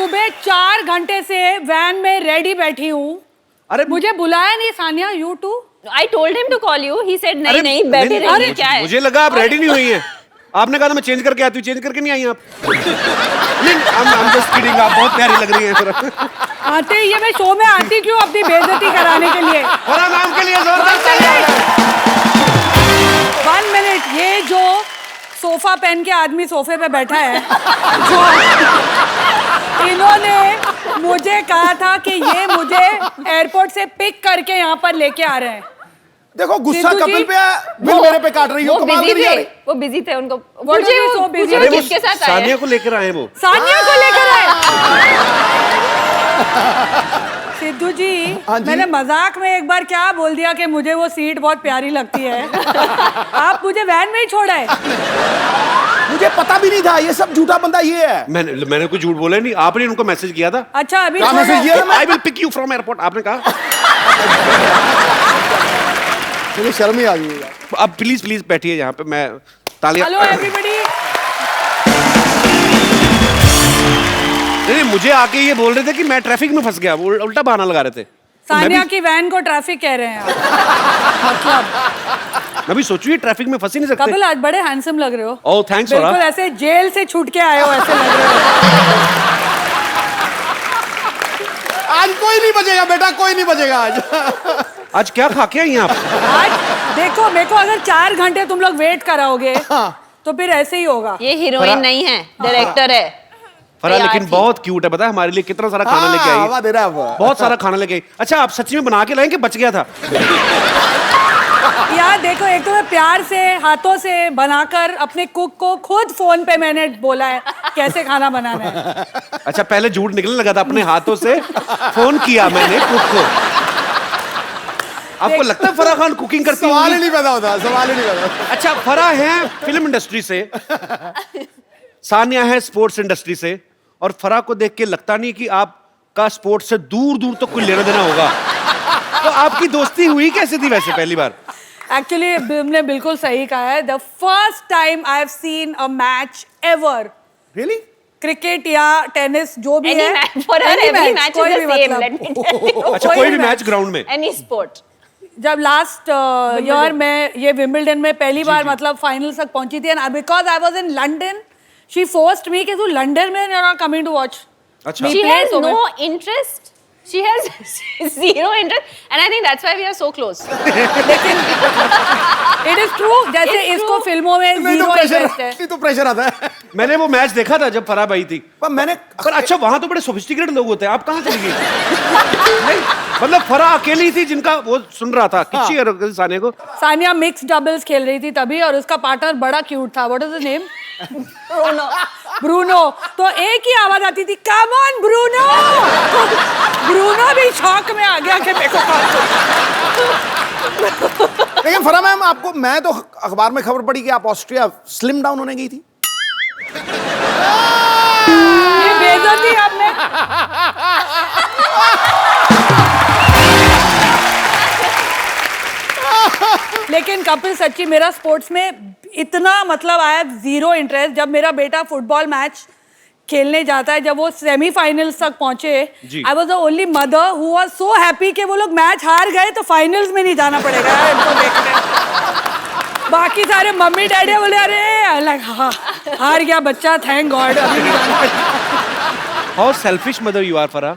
सुबह 4 घंटे से वैन में रेडी बैठी हूँ। अरे मुझे बुलाया नहीं Sania, you too. I told him to call you. He said नहीं नहीं बैठे रहिए, क्या है? मुझे लगा आप रेडी नहीं हुई हैं। आपने कहा था मैं चेंज करके आती हूँ, चेंज करके नहीं आई आप। नहीं, I'm just kidding, आप बहुत प्यारी लग रही हैं। आते ही ये मैं शो में आती क्यों अपनी बेइज्जती कराने के लिए। और नाम के लिए जोरदार तालियां। 1 मिनट, ये जो सोफा पहन के आदमी सोफे पे बैठा है, जो इन्होंने मुझे कहा था कि ये मुझे एयरपोर्ट से पिक करके यहाँ पर लेके आ रहे हैं। देखो गुस्सा कपिल पे है, बिल मेरे पे काट रही हो। वो बिजी थे उनको। किसके साथ आए? सानिया को लेकर आए वो। सानिया को लेकर आए। सिद्धू जी, मैंने मजाक में एक बार क्या बोल दिया कि मुझे वो सीट बहुत प्यारी लगती है। आप मुझे वैन में ही छोड़ा है। मुझे पता भी नहीं था, ये सब झूठा बंदा ये है। मैंने कुछ झूठ बोला नहीं, आपने उनको मैसेज किया था। अच्छा अभी मैसेज किया था? I will pick you from airport, आपने कहा। मुझे शर्म ही आ गई। अब प्लीज प्लीज बैठिए यहाँ पे, मैं तालियां। Hello everybody. नहीं, मुझे आके ये बोल रहे थे कि मैं ट्रैफिक में फंस गया, वो उल्टा बहाना लगा रहे थे। सानिया की वैन को ट्रैफिक कह रहे हैं आप। मतलब मैं भी सोचू ये ट्रैफिक में फंस ही नहीं सकते। कपिल आज बड़े हैंडसम लग रहे हो। ओह थैंक्स। बिल्कुल ऐसे जेल से छूट के आए हो ऐसे लग रहे हो। आज कोई नहीं बचेगा बेटा, कोई नहीं बचेगा आज। आज क्या खा के आई हैं आप? आज देखो, मेरे को अगर 4 घंटे तुम लोग वेट कराओगे तो फिर ऐसे ही होगा। ये हीरोइन नहीं है, डायरेक्टर है। फरा लेकिन बहुत क्यूट है, पता है हमारे लिए कितना सारा खाना लेके आई है। दे रहा है वो। बहुत सारा खाना लेके आई। अच्छा आप सच्ची में बना के लाएं कि बच गया था? यार देखो, एक तो मैं प्यार से हाथों से बनाकर अपने कुक को खुद फोन पे मैंने बोला है कैसे खाना बनाना है। अच्छा पहले झूठ निकलने लगा था, अपने हाथों से फोन किया मैंने कुक को। आपको लगता है फराह खान कुकिंग करती है? सवाल ही नहीं पैदा होता, सवाल ही नहीं पैदा। अच्छा फराह है फिल्म इंडस्ट्री से, सानिया है स्पोर्ट्स इंडस्ट्री से, और फराह को देख के लगता नहीं कि आपका स्पोर्ट्स से दूर दूर तक कोई लेना देना होगा। तो आपकी दोस्ती हुई कैसे थी वैसे पहली बार? एक्चुअली तुमने बिल्कुल सही कहा है। The first time I have seen a match ever, really, cricket या टेनिस जो भी है, अच्छा कोई भी मैच ग्राउंड में, एनी स्पोर्ट। जब लास्ट ईयर में ये विंबलडन में पहली बार मतलब फाइनल तक पहुंची थी, and because I was in London, she forced me कि तू लंदन में you are coming to watch. अच्छा she has no interest, she has zero interest, and I think that's why we are so close. लेकिन it is true, जैसे इसको फिल्मों में zero interest है। नहीं तो प्रेशर आता है। मैंने वो मैच देखा था जब फराह आई थी, पर अच्छा वहां तो बड़े सोफिस्टिकेटेड लोग होते हैं, आप कहाँ चली गई? नहीं मतलब फराह अकेली थी जिनका वो सुन रहा था। किच्ची और सानिया को, सानिया मिक्स डबल्स खेल रही थी तभी, और उसका पार्टनर बड़ा क्यूट था। What is the name? Bruno. तो एक ही आवाज आती थी, कम ऑन ब्रूनो। ब्रूनो भी शॉक में आ गया कि मेरे को। लेकिन फराह मैम, आपको मैं तो अखबार में खबर पड़ी कि आप ऑस्ट्रिया स्लिम डाउन होने गई थी। ये बेइज्जती आपने। लेकिन कपिल सच्ची मेरा स्पोर्ट्स में इतना मतलब आई हैव जीरो इंटरेस्ट। जब मेरा बेटा फुटबॉल मैच खेलने जाता है, जब वो सेमीफाइनल्स तक पहुंचे, I was the only mother who was so happy कि वो लोग मैच हार गए तो फाइनल्स में नहीं जाना पड़ेगा इनको देखने। बाकी सारे मम्मी डैडी बोले अरे लाइक हाँ हार गया बच्चा, thank God. How selfish mother you are Farah.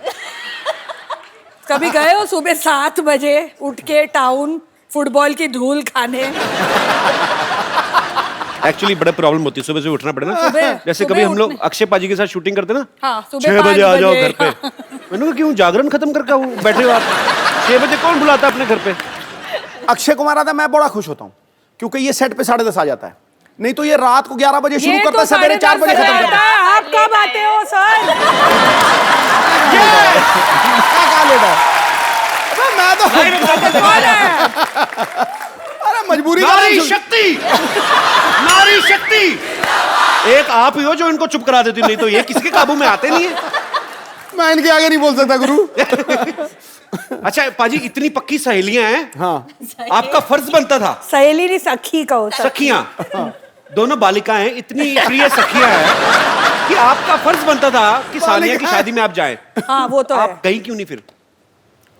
कभी गए हो सुबह 7 बजे उठ के टाउन फुटबॉल की धूल खाने? एक्चुअली बड़ा प्रॉब्लम होती है सुबह से उठना पड़े ना। जैसे कभी हम लोग अक्षय पाजी के साथ शूटिंग करते ना, हाँ, 6 बजे आ जाओ घर पे। मैंने कहा क्यों, जागरण खत्म करके बैठे हो आप? 6 बजे कौन बुलाता है अपने घर पे? अक्षय कुमार आता है, मैं बड़ा खुश होता हूँ क्योंकि ये सेट पे 10:30 आ जाता है। नहीं तो ये रात को 11 बजे शुरू करता है, सवेरे 4 बजे खत्म करता है। आप कब आते हो सर? क्या लेट है? मैं तो अरे मजबूरी, नारी शक्ति, नारी शक्ति। एक आप ही हो जो इनको चुप करा देती, नहीं तो ये किसके काबू में आते नहीं है। मैं इनके आगे नहीं बोल सकता गुरु। अच्छा पाजी, इतनी पक्की सहेलियां हैं, हाँ, आपका फर्ज बनता था। सहेली नहीं सखी कहो। सखियां, दोनों बालिकाएं इतनी प्रिय सखियां हैं कि आपका फर्ज बनता था कि सानिया की शादी में आप जाएं। हाँ वो तो है। आप गई क्यों नहीं फिर?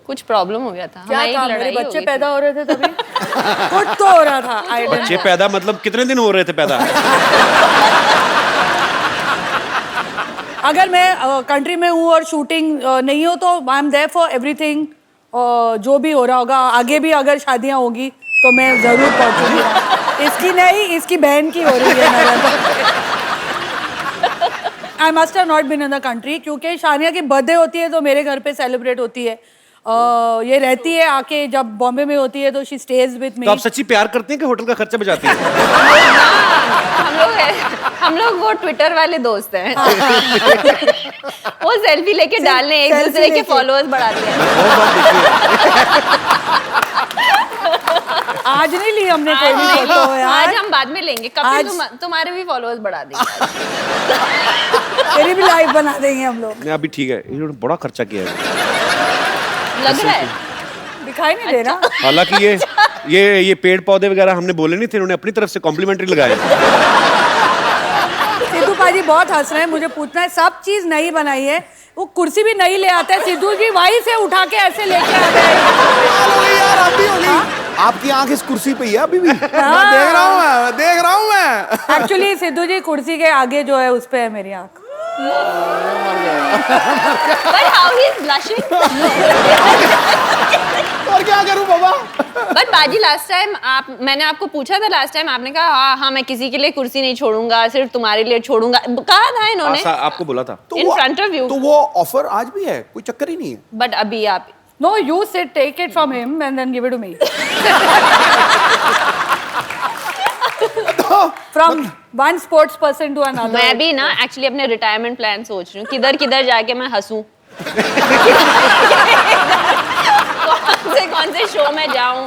कुछ प्रॉब्लम हो गया था, क्या हमारी था, लड़ाई मेरे हो बच्चे गई पैदा हो रहे थे तभी। कुछ तो हो रहा था। I don't बच्चे know. पैदा मतलब कितने दिन हो रहे थे पैदा? अगर मैं कंट्री में हूँ और शूटिंग नहीं हो तो I am there for everything. जो भी हो रहा होगा आगे भी अगर शादियाँ होगी तो मैं जरूर पहुंचूंगी। इसकी नहीं, इसकी बहन की हो रही है। I must have not been in the country क्योंकि शानिया की बर्थडे होती है तो मेरे घर पे सेलिब्रेट होती है। ये रहती है आके, जब बॉम्बे में होती है तो शी स्टेज विद मी। तो आप सच्ची प्यार करते हैं कि होटल का खर्चा बचाती हैं? हम लोग वो ट्विटर वाले दोस्त हैं। वो सेल्फी लेके डालने, एक दूसरे के फॉलोअर्स बढ़ाते हैं। बहुत बात देखी है। आज नहीं ली हमने कोई भी फोटो यार। आज हम बाद में लेंगे। कपिल तुम्हारे भी फॉलोअर्स बढ़ा देंगे। तेरी भी लाइव बना देंगे हम लोग। नहीं अभी ठीक है, इन्होंने बड़ा खर्चा किया है। लग रहा है दिखाई नहीं दे रहा। हालांकि ये पेड़ पौधे वगैरह हमने बोले नहीं थे, इन्होंने अपनी तरफ से कॉम्प्लीमेंट्री लगाए। सिद्धू पाजी बहुत हंस रहे हैं। मुझे पूछना है, सब चीज नई बनाई है, वो कुर्सी भी नई ले आते हैं सिद्धू जी, वहीं से उठा के ऐसे लेके आते हैं। यार अभी होगी। आपकी आंख इस कुर्सी पे ही है अभी भी। मैं देख रहा हूँ मैं। एक्चुअली सिद्धू जी कुर्सी के आगे जो है उस पे है मेरी आंख। But how he is blushing? और क्या करूं बाबा? But बाजी लास्ट टाइम मैंने आपको पूछा था, लास्ट टाइम आपने कहा हाँ मैं किसी के लिए कुर्सी नहीं छोड़ूंगा, सिर्फ तुम्हारे लिए छोड़ूंगा। कहा था इन्होंने। आपको बोला था। In front of you. तो वो ऑफर आज भी है, कोई चक्कर ही नहीं है। But अभी आप No, you sit, take it from him and then give it to me. From one sports person to another. मैं भी ना एक्चुअली अपने रिटायरमेंट प्लान सोच रही हूँ, किधर किधर जाके मैं हंसूं। कौन से शो में जाऊं।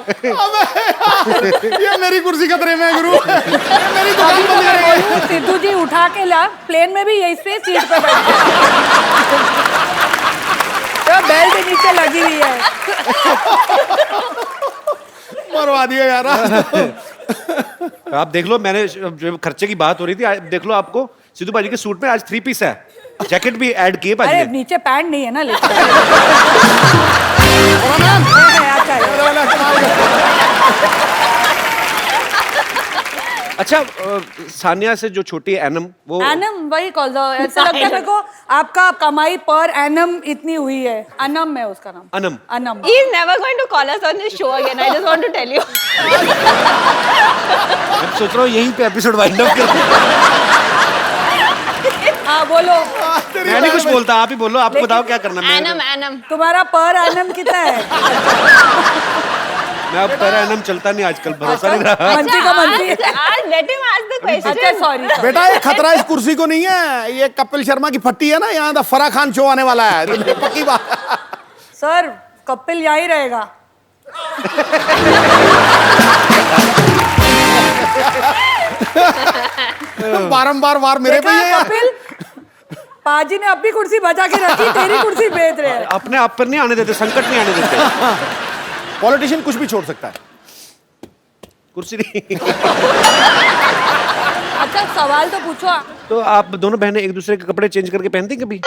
ये मेरी कुर्सी खतरे में है गुरु। मेरी दुकान बंद करेंगे। सिद्धू जी उठा के ला, प्लेन में भी यही पे सीट पे बैठे। तो बेल्ट नीचे लगी हुई है। मरवा दिया यार। आप देख लो, मैंने जो खर्चे की बात हो रही थी, देख लो आपको सिद्धू पाजी के सूट में आज 3 पीस है, जैकेट भी ऐड किए पाजी अरे ने। नीचे पैंट नहीं है ना, लेकिन अच्छा सानिया से जो छोटी है एनम, वो एनम वही कॉल दो। ऐसा लगता है मेरे को आपका कमाई पर एनम इतनी हुई है। अनम है उसका नाम। Anam. Anam. He is never going to call us on this show again. I just want to tell you. मैं सोच रहा हूँ यहीं पे एपिसोड वाइंड अप कर। हाँ बोलो। मैं नहीं कुछ बोलता, आप ही बोलो, आपको बताओ क्या करना है। एनम तुम्हारा पर एनम कितना है? मैं अब पर एनम चलता नहीं आजकल, भरोसा नहीं रहा। मंत्री का मंत्री। आज let him ask the question. अच्छा सॉरी। बेटा ये खतरा इस कुर्सी को नहीं है, ये कपिल शर्मा की फट्टी है ना, यहाँ फराह खान शो आने वाला है। तो पक्की बात। सर कपिल यहीं रहेगा। बारंबार वार मेरे पे ही है यार। कपिल पाजी ने अपनी कुर्सी बचा के रखी, तेरी कुर्सी बेच रहे हैं। अपने आप पर नहीं आने देते, संकट नहीं आने देते। पॉलिटिशियन कुछ भी छोड़ सकता है, कुर्सी नहीं। अच्छा सवाल तो पूछो। तो आप दोनों बहनें एक दूसरे के कपड़े चेंज करके पहनती कभी?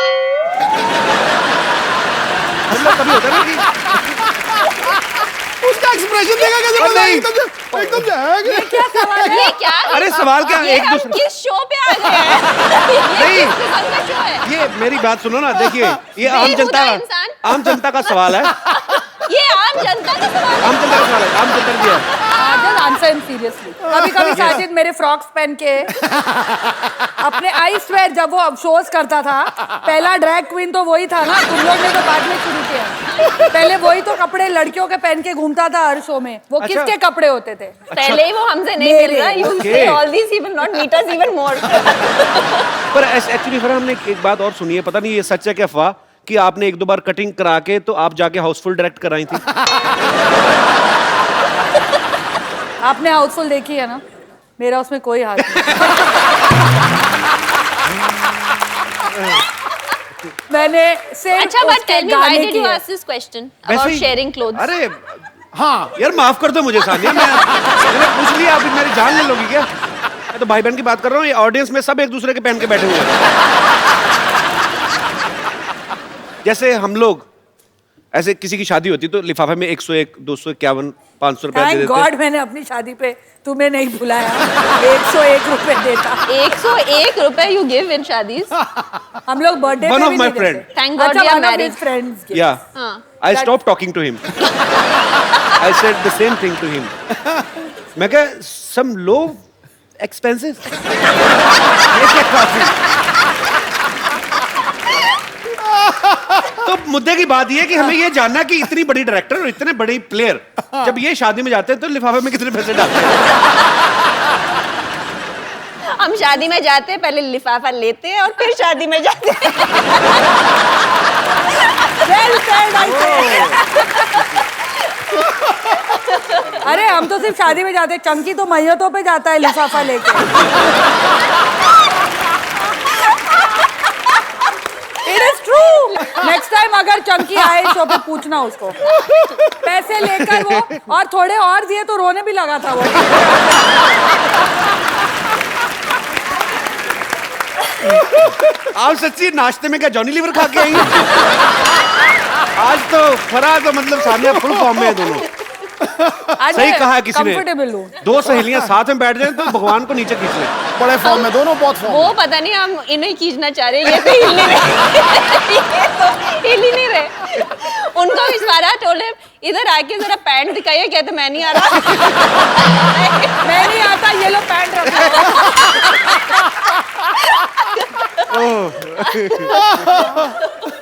मतलब कभी होता नहीं उसका एक्सप्रेशन देखा कैसे बोला, एकदम से ये क्या सवाल है? ये क्या? अरे सवाल क्या, ये एक हम दूसरे किस शो पे आ गए हैं? नहीं। ये किस किस्म का शो है? ये मेरी बात सुनो ना, देखिए ये आम जनता का सवाल है। ये आम जनता का सवाल है। आम जनता का सवाल है, आम जनता ने दिया। Just answer him seriously. कभी-कभी साजिद मेरे फ्रॉक्स पहन के अपने आई स्वेयर जब वो शोज करता था, पहला ड्रैग क्वीन तो वही था ना, तुम लोग ने तो बाद में शुरू किया। पहले वही तो कपड़े लड़कियों के पहन के घूमता था हर शो में। वो अच्छा। किसके कपड़े होते थे? पहले ही वो हमसे नहीं मिल रहा। You say all these, he will not meet us even more. पर एक्चुअली फिर हमने एक बात और सुनी है, पता नहीं ये सच है क्या अफवाह, कि आपने 1-2 बार कटिंग करा के तो आप जाके हाउसफुल डायरेक्ट कराई थी। आपने हाउसफुल देखी है ना, मेरा उसमें कोई हाथ नहीं। मैंने सिर्फ अच्छा, but उसके tell me, why गाने did you किए। ask this question वैसे about ही- sharing clothes? अरे हाँ यार माफ कर दो मुझे सानिया, मैंने पूछ लिया, अभी मेरी जान ले लोगी क्या? मैं तो भाई बहन की बात कर रहा हूँ, ये ऑडियंस में सब एक दूसरे के पहन के बैठे हुए हैं। जैसे हम लोग ऐसे किसी की शादी होती तो लिफाफे में 101, 251, 500 रुपया दे थैंक देते। गॉड मैंने अपनी शादी पे तुम्हें नहीं बुलाया। 101 रुपए देता। 101 रुपए यू गिव इन शादीज? हम लोग बर्थडे One पे of भी my नहीं देते। friend. Thank God अच्छा, we are one of married. his friends gave. Yeah. हाँ. I stopped talking to him. I said the same thing to him. मैं कहा some low expenses. ये क्या काफी? तो मुद्दे की बात ये है कि हमें ये जानना कि इतनी बड़ी डायरेक्टर और इतने बड़े प्लेयर जब ये शादी में जाते हैं तो लिफाफे में कितने पैसे डालते हैं? हम शादी में जाते हैं, पहले लिफाफा लेते हैं और फिर शादी में जाते हैं। Well said, I say. अरे हम तो सिर्फ शादी में जाते हैं, चंकी तो मैयतों पे जाता है लिफाफा लेके। It is true. Next time अगर चंकी आए शो पे पूछना उसको। पैसे लेकर वो और थोड़े और दिए तो रोने भी लगा था वो। आप सच्ची नाश्ते में क्या जॉनी लीवर खा के आई? आज तो फराह तो मतलब सानिया फुल फॉर्म में है दोनों। सही कहा है किसी ने। कंफर्टेबल हूँ। दो सहेलियां साथ में बैठ जाएं तो भगवान को नीचे खींच लें। बड़े फॉर्म में दोनों, बहुत फॉर्म वो पता नहीं हम इन्हें खींचना चाह रहे हैं, ये तो हिल नहीं रहे। ये तो हिल ही नहीं रहे। उनको इशारा टोले इधर आके जरा पैंट दिखाइए, कहते मैं नहीं आ रहा। मैं नहीं आता, ये लो पैंट रखा।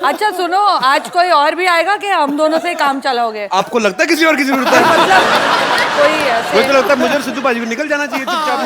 अच्छा सुनो, आज कोई और भी आएगा कि हम दोनों से ही काम चलाओगे? आपको लगता है किसी और की जरूरत है? मतलब कोई ऐसे मुझे तो लगता है मुझे और सिद्धू बाजी को निकल जाना चाहिए चुपचाप।